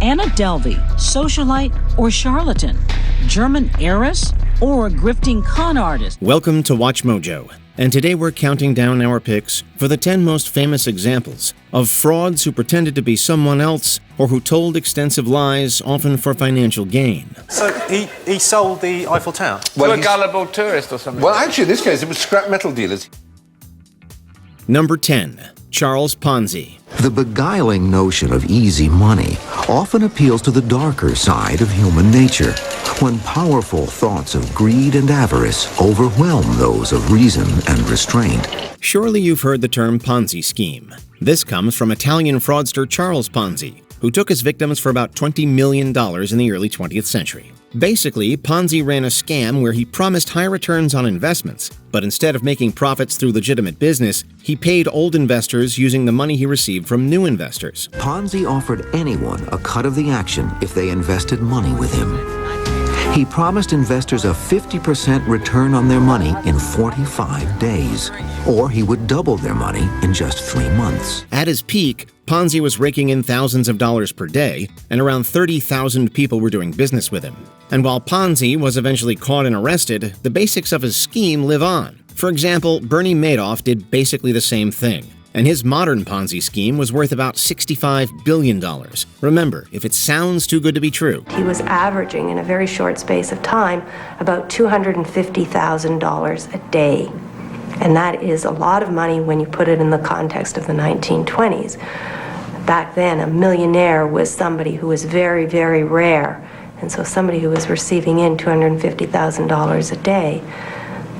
Anna Delvey, socialite or charlatan? German heiress or a grifting con artist? Welcome to Watch Mojo, and today we're counting down our picks for the 10 most famous examples of frauds who pretended to be someone else or who told extensive lies, often for financial gain. So he sold the Eiffel Tower? Well, to a gullible tourist or something? Well, actually, in this case, it was scrap metal dealers. Number 10. Charles Ponzi. The beguiling notion of easy money often appeals to the darker side of human nature, when powerful thoughts of greed and avarice overwhelm those of reason and restraint. Surely you've heard the term Ponzi scheme. This comes from Italian fraudster Charles Ponzi, who took his victims for about $20 million in the early 20th century. Basically, Ponzi ran a scam where he promised high returns on investments, but instead of making profits through legitimate business, he paid old investors using the money he received from new investors. Ponzi offered anyone a cut of the action if they invested money with him. He promised investors a 50% return on their money in 45 days, or he would double their money in just 3 months. At his peak, Ponzi was raking in thousands of dollars per day, and around 30,000 people were doing business with him. And while Ponzi was eventually caught and arrested, the basics of his scheme live on. For example, Bernie Madoff did basically the same thing, and his modern Ponzi scheme was worth about $65 billion. Remember, if it sounds too good to be true. He was averaging, in a very short space of time, about $250,000 a day. And that is a lot of money when you put it in the context of the 1920s. Back then, a millionaire was somebody who was very, very rare. And so somebody who was receiving in $250,000 a day,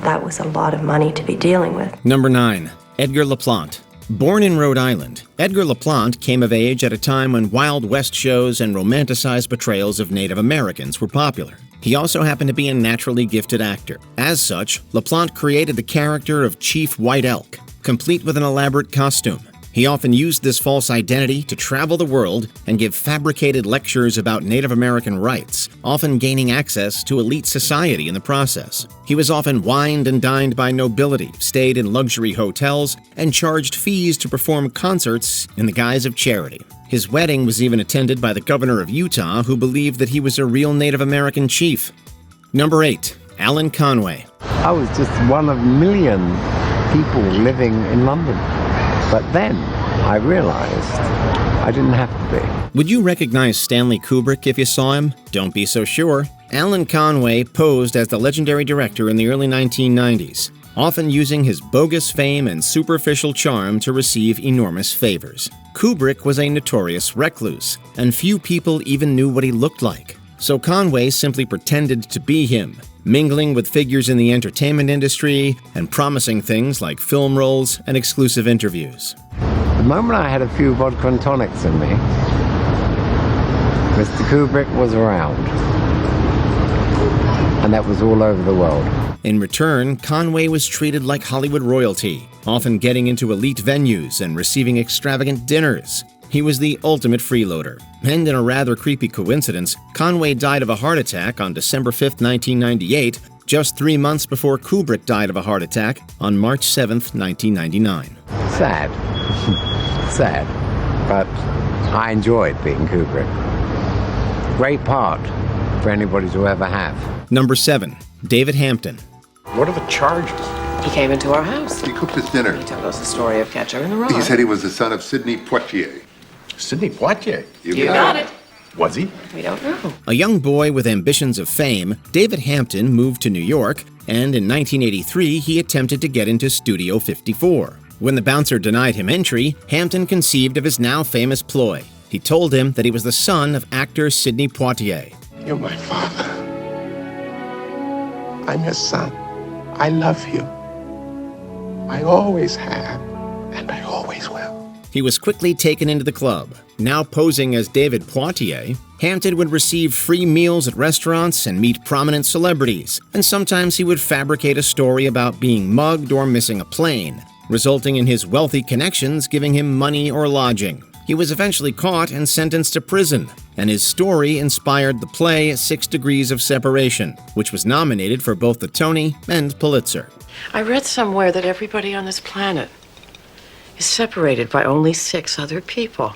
that was a lot of money to be dealing with. Number 9. Edgar Lelant. Born in Rhode Island, Edgar Lelant came of age at a time when Wild West shows and romanticized portrayals of Native Americans were popular. He also happened to be a naturally gifted actor. As such, Lelant created the character of Chief White Elk, complete with an elaborate costume. He often used this false identity to travel the world and give fabricated lectures about Native American rights, often gaining access to elite society in the process. He was often wined and dined by nobility, stayed in luxury hotels, and charged fees to perform concerts in the guise of charity. His wedding was even attended by the governor of Utah, who believed that he was a real Native American chief. Number 8. Alan Conway. I was just one of a million people living in London. But then I realized I didn't have to be. Would you recognize Stanley Kubrick if you saw him? Don't be so sure. Alan Conway posed as the legendary director in the early 1990s, often using his bogus fame and superficial charm to receive enormous favors. Kubrick was a notorious recluse, and few people even knew what he looked like. So Conway simply pretended to be him, mingling with figures in the entertainment industry and promising things like film roles and exclusive interviews. The moment I had a few vodka and tonics in me, Mr. Kubrick was around. And that was all over the world. In return, Conway was treated like Hollywood royalty, often getting into elite venues and receiving extravagant dinners. He was the ultimate freeloader, and in a rather creepy coincidence, Conway died of a heart attack on December 5, 1998, just 3 months before Kubrick died of a heart attack on March 7, 1999. Sad. Sad. But I enjoyed being Kubrick. Great part for anybody to ever have. Number 7. David Hampton. What are the charges? He came into our house. He cooked us dinner. He told us the story of Catcher in the Rye. He said he was the son of Sidney Poitier. Sidney Poitier? You got it. Was he? We don't know. A young boy with ambitions of fame, David Hampton moved to New York, and in 1983 he attempted to get into Studio 54. When the bouncer denied him entry, Hampton conceived of his now famous ploy. He told him that he was the son of actor Sidney Poitier. You're my father. I'm your son. I love you. I always have, and I always will. He was quickly taken into the club. Now posing as David Poitier, Hampton would receive free meals at restaurants and meet prominent celebrities, and sometimes he would fabricate a story about being mugged or missing a plane, resulting in his wealthy connections giving him money or lodging. He was eventually caught and sentenced to prison, and his story inspired the play 6 Degrees of Separation, which was nominated for both the Tony and Pulitzer. I read somewhere that everybody on this planet is separated by only 6 other people.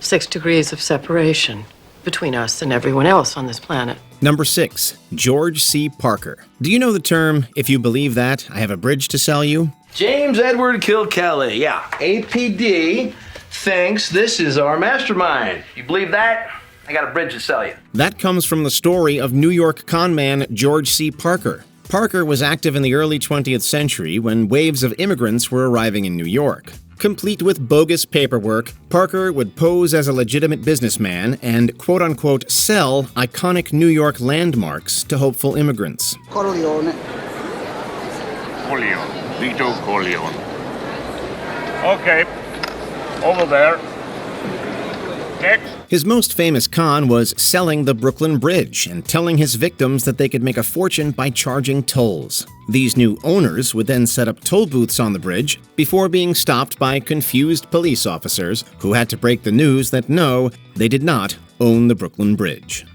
6 degrees of separation between us and everyone else on this planet. Number 6. George C. Parker. Do you know the term, "If you believe that, I have a bridge to sell you"? James Edward Kilkelly, yeah. APD thinks this is our mastermind. You believe that? I got a bridge to sell you. That comes from the story of New York conman George C. Parker. Parker was active in the early 20th century when waves of immigrants were arriving in New York. Complete with bogus paperwork, Parker would pose as a legitimate businessman and quote-unquote sell iconic New York landmarks to hopeful immigrants. Corleone. Corleone. Vito Corleone. Okay. Over there. Next. His most famous con was selling the Brooklyn Bridge and telling his victims that they could make a fortune by charging tolls. These new owners would then set up toll booths on the bridge before being stopped by confused police officers who had to break the news that no, they did not own the Brooklyn Bridge.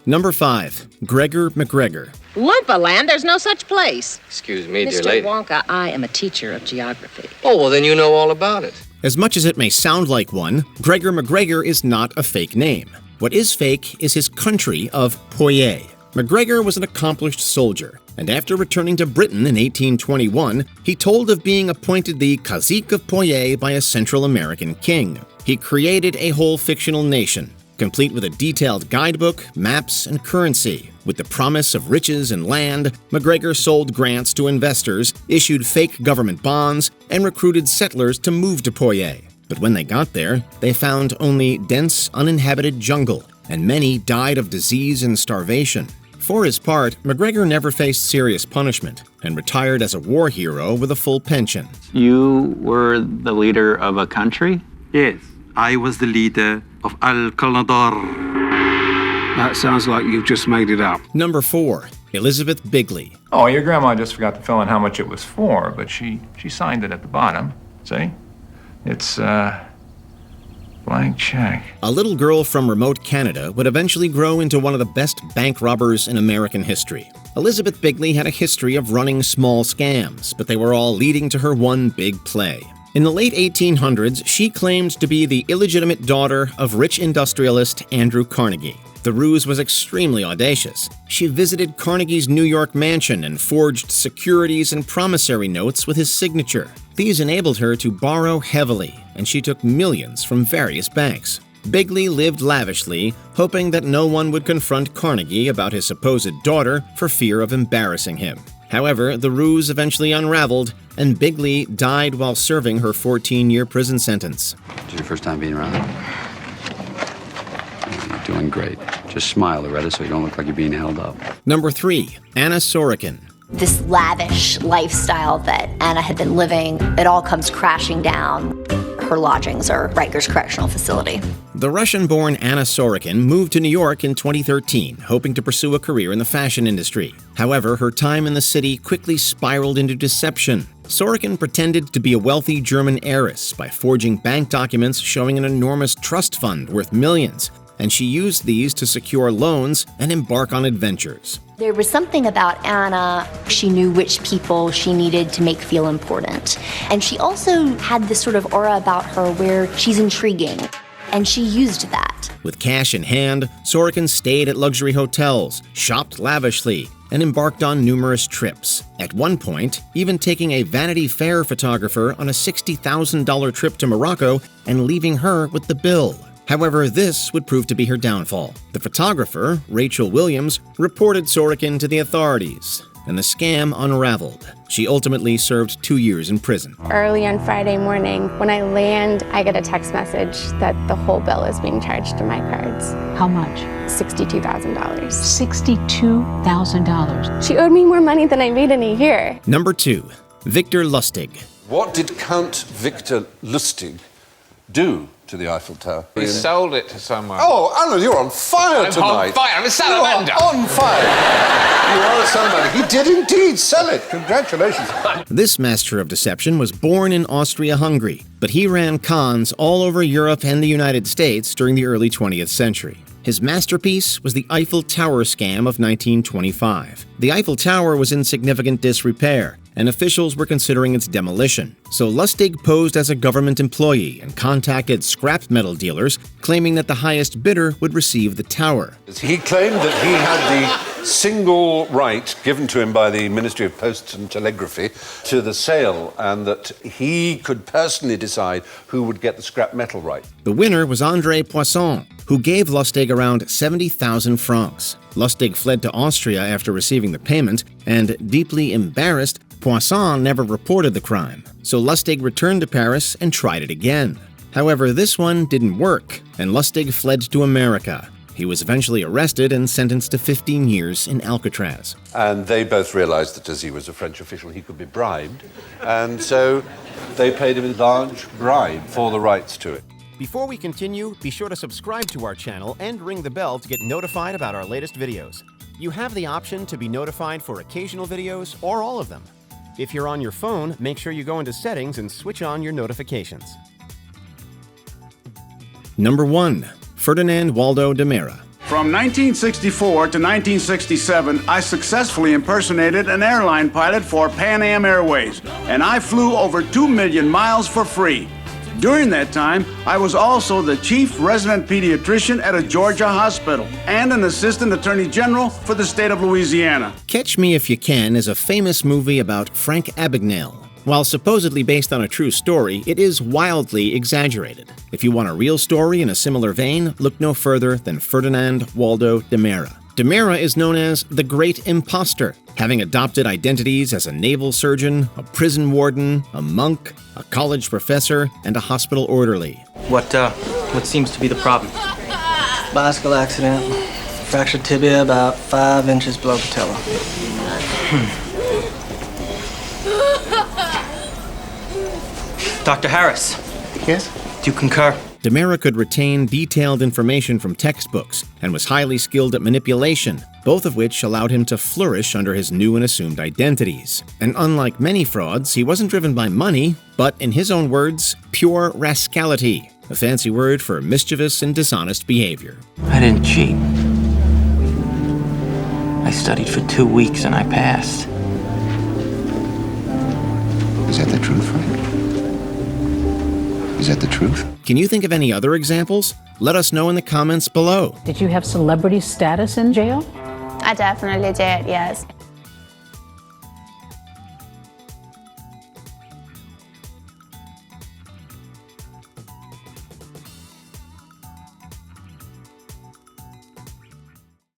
Number 5. Gregor McGregor. Lumpaland, there's no such place. Excuse me, dear Mr. lady. Wonka, I am a teacher of geography. Oh, well, then you know all about it. As much as it may sound like one, Gregor McGregor is not a fake name. What is fake is his country of Poitiers. McGregor was an accomplished soldier, and after returning to Britain in 1821, he told of being appointed the Cacique of Poitiers by a Central American king. He created a whole fictional nation, complete with a detailed guidebook, maps, and currency. With the promise of riches and land, McGregor sold grants to investors, issued fake government bonds, and recruited settlers to move to Poitiers. But when they got there, they found only dense, uninhabited jungle, and many died of disease and starvation. For his part, McGregor never faced serious punishment and retired as a war hero with a full pension. You were the leader of a country? Yes, I was the leader of Al-Qaladar. That sounds like you've just made it up. Number 4. Elizabeth Biggley. Oh, your grandma just forgot to fill in how much it was for, but she signed it at the bottom. See? It's, blank check. A little girl from remote Canada would eventually grow into one of the best bank robbers in American history. Elizabeth Biggley had a history of running small scams, but they were all leading to her one big play. In the late 1800s, she claimed to be the illegitimate daughter of rich industrialist Andrew Carnegie. The ruse was extremely audacious. She visited Carnegie's New York mansion and forged securities and promissory notes with his signature. These enabled her to borrow heavily, and she took millions from various banks. Biggley lived lavishly, hoping that no one would confront Carnegie about his supposed daughter for fear of embarrassing him. However, the ruse eventually unraveled, and Biggley died while serving her 14-year prison sentence. Is it your first time being around? You're doing great. Just smile, Loretta, so you don't look like you're being held up. Number 3. Anna Sorokin. This lavish lifestyle that Anna had been living, it all comes crashing down. Her lodgings are Rikers Correctional Facility. The Russian-born Anna Sorokin moved to New York in 2013, hoping to pursue a career in the fashion industry. However, her time in the city quickly spiraled into deception. Sorokin pretended to be a wealthy German heiress by forging bank documents showing an enormous trust fund worth millions, and she used these to secure loans and embark on adventures. There was something about Anna. She knew which people she needed to make feel important. And she also had this sort of aura about her where she's intriguing, and she used that. With cash in hand, Sorokin stayed at luxury hotels, shopped lavishly, and embarked on numerous trips. At one point, even taking a Vanity Fair photographer on a $60,000 trip to Morocco and leaving her with the bill. However, this would prove to be her downfall. The photographer, Rachel Williams, reported Sorokin to the authorities, and the scam unraveled. She ultimately served 2 years in prison. Early on Friday morning, when I land, I get a text message that the whole bill is being charged to my cards. How much? $62,000. $62,000. She owed me more money than I made in a year. Number 2. Victor Lustig. What did Count Victor Lustig do to the Eiffel Tower? He sold it to someone. Oh, Alan, you're on fire tonight. I'm on fire. I'm a salamander. You are on fire. You are a salamander. He did indeed sell it. Congratulations. This master of deception was born in Austria-Hungary, but he ran cons all over Europe and the United States during the early 20th century. His masterpiece was the Eiffel Tower scam of 1925. The Eiffel Tower was in significant disrepair, and officials were considering its demolition. So Lustig posed as a government employee and contacted scrap metal dealers, claiming that the highest bidder would receive the tower. He claimed that he had the single right given to him by the Ministry of Posts and Telegraphy to the sale, and that he could personally decide who would get the scrap metal right. The winner was André Poisson, who gave Lustig around 70,000 francs. Lustig fled to Austria after receiving the payment, and deeply embarrassed, Poisson never reported the crime, so Lustig returned to Paris and tried it again. However, this one didn't work, and Lustig fled to America. He was eventually arrested and sentenced to 15 years in Alcatraz. And they both realized that as he was a French official, he could be bribed, and so they paid him a large bribe for the rights to it. Before we continue, be sure to subscribe to our channel and ring the bell to get notified about our latest videos. You have the option to be notified for occasional videos or all of them. If you're on your phone, make sure you go into Settings and switch on your notifications. Number 1. Ferdinand Waldo Demara. From 1964 to 1967, I successfully impersonated an airline pilot for Pan Am Airways, and I flew over 2 million miles for free. During that time, I was also the chief resident pediatrician at a Georgia hospital and an assistant attorney general for the state of Louisiana. Catch Me If You Can is a famous movie about Frank Abagnale. While supposedly based on a true story, it is wildly exaggerated. If you want a real story in a similar vein, look no further than Ferdinand Waldo Demara. Demara is known as the Great Impostor, having adopted identities as a naval surgeon, a prison warden, a monk, a college professor, and a hospital orderly. What seems to be the problem? Bicycle accident. Fractured tibia about 5 inches below patella. Dr. Harris. Yes? Do you concur? Demara could retain detailed information from textbooks and was highly skilled at manipulation, both of which allowed him to flourish under his new and assumed identities. And unlike many frauds, he wasn't driven by money, but in his own words, pure rascality, a fancy word for mischievous and dishonest behavior. I didn't cheat. I studied for 2 weeks and I passed. Is that the truth, Frank? Is that the truth? Can you think of any other examples? Let us know in the comments below. Did you have celebrity status in jail? I definitely did, yes.